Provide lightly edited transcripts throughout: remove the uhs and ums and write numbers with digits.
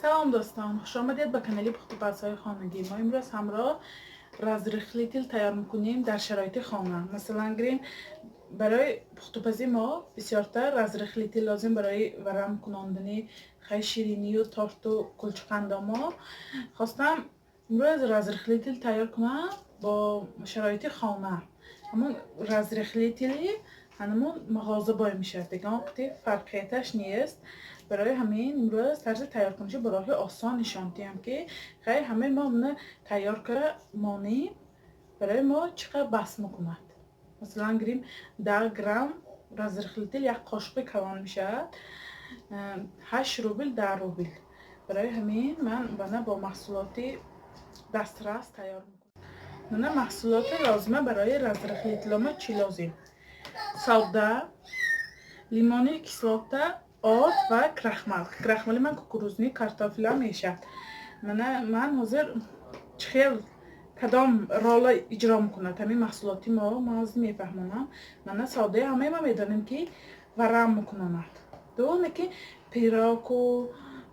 سلام دوستان، خوش آمدید به کانال پخت‌وپزهای خانگی. ما امروز همراه رزرخلی تیل تیار میکنیم در شرایط خانه. مثلا گرین برای پخت‌وپزی ما بسیارتر رزرخلی تیل لازم برای ورم کناندنی خیلی شیرینی و تارت و کلچقند. ما خواستم امروز رزرخلی تیل تیار کنم با شرایط خانه. همون رزرخلی تیلی همون مغازه بای میشه دیگه، وقتی فرقیتش نیست. برای همین امروز طرز تیار کنش با راه آسان نشان دیم که خیلی همه ما من تیار که مانی برای ما چقدر بس میکند. مثلا گریم 10 گرم رزرخلیتل یک قاشق کوان میشه 8 روبل 10 روبل. برای همین من بنا با محصولات دسترس تیار میکنم. من محصولات لازمه برای رزرخلیتل چی لازم؟ سودا، لیمونی کیسلوتا، آرد و کرخمل من کوکروزنی کارتوفلا میشه. من حاضر خیلی کدام رول اجرا میکنه همین محصولاتی ما از میفهمونم. من سودا همه ما میدانیم که ورم میکنند. دوم که پیراک و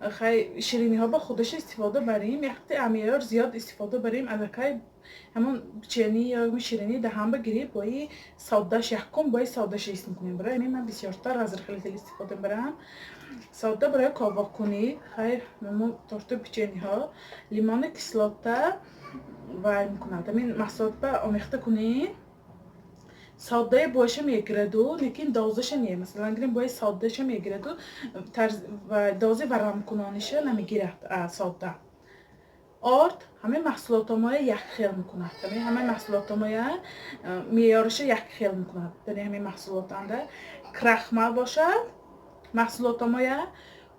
خیلی شیرینی ها با خودش استفاده بریم، وقتی امیار زیاد استفاده بریم الکی همون چینی یا شیرینی ده هم بگیری بایی سوداش یکم بایی سوداش ایست میکنیم. برای همین من بسیارتر رزرخلی تیل استفاده برم. سودا برای کاواک کنی خیلی ممنون تورت پیچینی ها لیمون کیسلوتا و میکنم همین محصولات با آمیخته کنی. ساده باشه میگیره دو لیکن دوزش نیه. مثلا گریم باید سادهش میگیره دو و دوزه ورم کنانشه نمیگیره ساده. آرد همه محصولات ما یک خیل میکند. همه محصولات ما میارش یک خیل میکند. یعنی همه محصولات انده کرخمل باشد. محصولات ما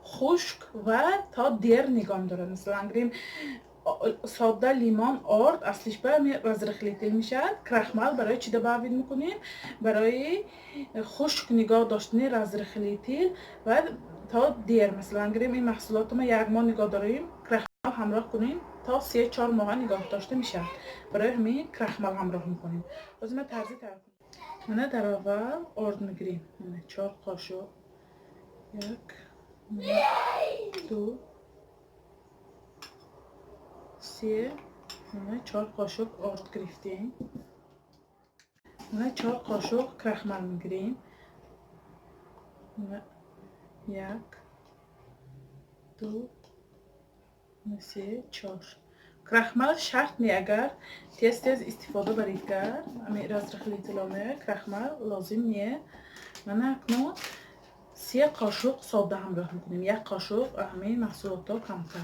خشک و تا دیر نگام داره. مثلا گریم ساده لیمون آرد اصلیش به رزرخلی تیل میشه. کرخمل برای چی دباوید میکنیم؟ برای خشک نگاه داشتن رزرخلی تیل و تا دیر. مثلا گریم این محصولات ما یک ماه نگاه داریم، کرخمل همراه کنیم تا 3-4 ماه نگاه داشته میشه. برای همین کرخمل همراه میکنیم. باز من طرزی تر کنیم. من در اول آرد میگیریم 4 قاشق، 1 2 3 4 قاشق آرد گرفتیم. 4 قاشق کرخمل میگیریم. 1 2 3 4. کرخمل شرط نی اگر تیز استفاده برید کرد امی رزرخلی تیلامه کرخمل لازم نیه. من اکنون 3 قاشق ساده همراه میکنیم. 1 قاشق همین محصولات ها کمتر.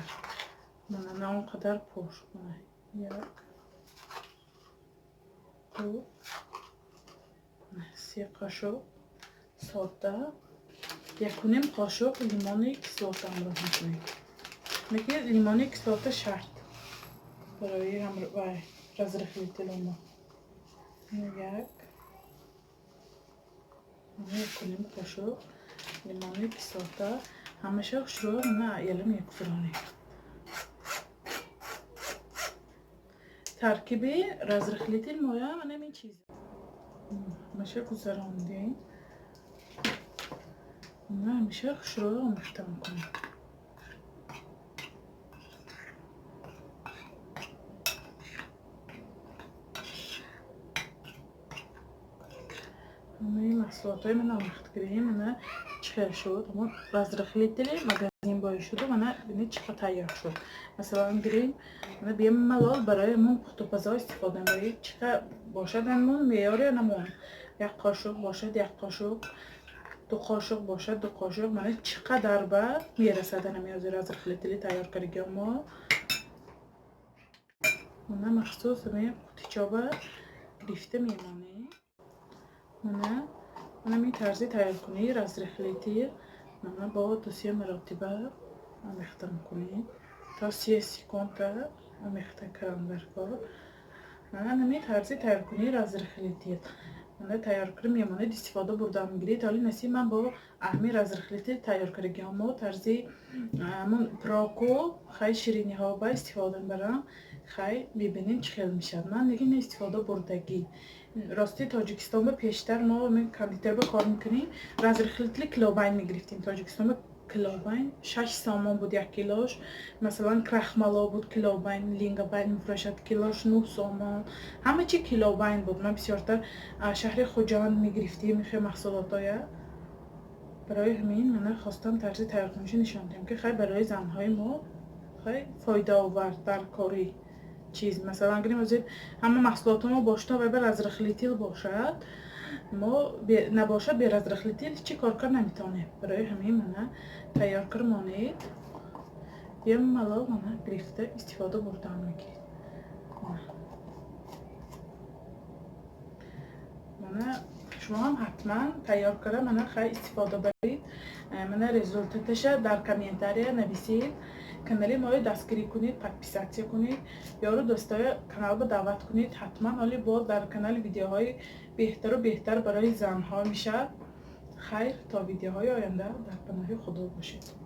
من نه اونقدر پر. 1 2 3 قاشق ساده. 1.5 قاشق لیمون کیسلوتا همراه میکنیم. میگه لیمون کیسلوتا شرط برای همراه رزرخلی تیلامه. 1.5 قاشق لیمون کیسلوتا همشه شروع نه یلم یک فرانی. ترکیبی رزرخلی تیل مایا من این چیز همشه گذراندیم. نه همیشه شروع آمیخته میکنیم. همه محصولات های من آمیخته کردیم. من چه شد اما رزرخلی تیل مگزین بای شد و من بینید چقدر تیار شد. مثلا گریم من بیم ملال برای من پخت‌وپزها استفاده برای چقدر باشد نمون میاره نمون 1 قاشق باشد 1 قاشق 2 قاشق باشد 2 قاشق من چقدر به میرسد نمیازی رزرخلی تیل تیار کردیم. ما من مخصوص می قطیچابه گرفته میمانه. من می طرزی تیار کنی رزرخلی تیل من با 2 مرتبه آمیخته میکنیم تا 30 سکند آمیخته کردم در کار. من می طرزی تیار کنی رزرخلی تیل من تیار کردم یمانه استفاده بردم میگیرید. حالی نسی من با اهمی رزرخلی تیل تیار کردم اما طرزی من پراکو خیلی شیرینی ها با استفاده برم خیلی میبینین چه خیلی میشد. من دیگه نه استفاده بردگی راستی تاجیکستان به پیشتر ما کاندیتر به کار میکنیم رزرخلی تیل کلوبین میگرفتیم. تاجیکستان به کلوبین 6 سامان بود 1 کیلوش. مثلا کرخمالا بود کلوبین، لینگابین میفروشد کیلوش 9 سامان. همه چی کلوبین بود. من بسیارتر شهر خوجند میگرفتیم خیلی محصولاتای. برای همین من خواستم طرز تیار کنشی نشان دهم که خیلی برای زنهای ما خیلی فایده آورد در کاری چیز. مثلا اگر می‌گویید همه محصولات ما باشتا و بر از رخلیتیل باشد، ما نباشد بر از رخلیتیل چی کار کار نمیتونه. برای همین من تیار کرمانید یه ملال من گرفته استفاده بردم میگید. من شما هم حتما تیار کرده من خیلی استفاده برید. من رزولتش در کامنتاری نویسید، کانال ما رو دستگیری کنید، پادپیساtsiya کنید، یارو دوستای کانال رو دعوت کنید. حتما حالی با در کانال ویدیوهای بهتر و بهتر برای زنها میشه. خیر تا ویدیوهای آینده در پناه خدا باشید.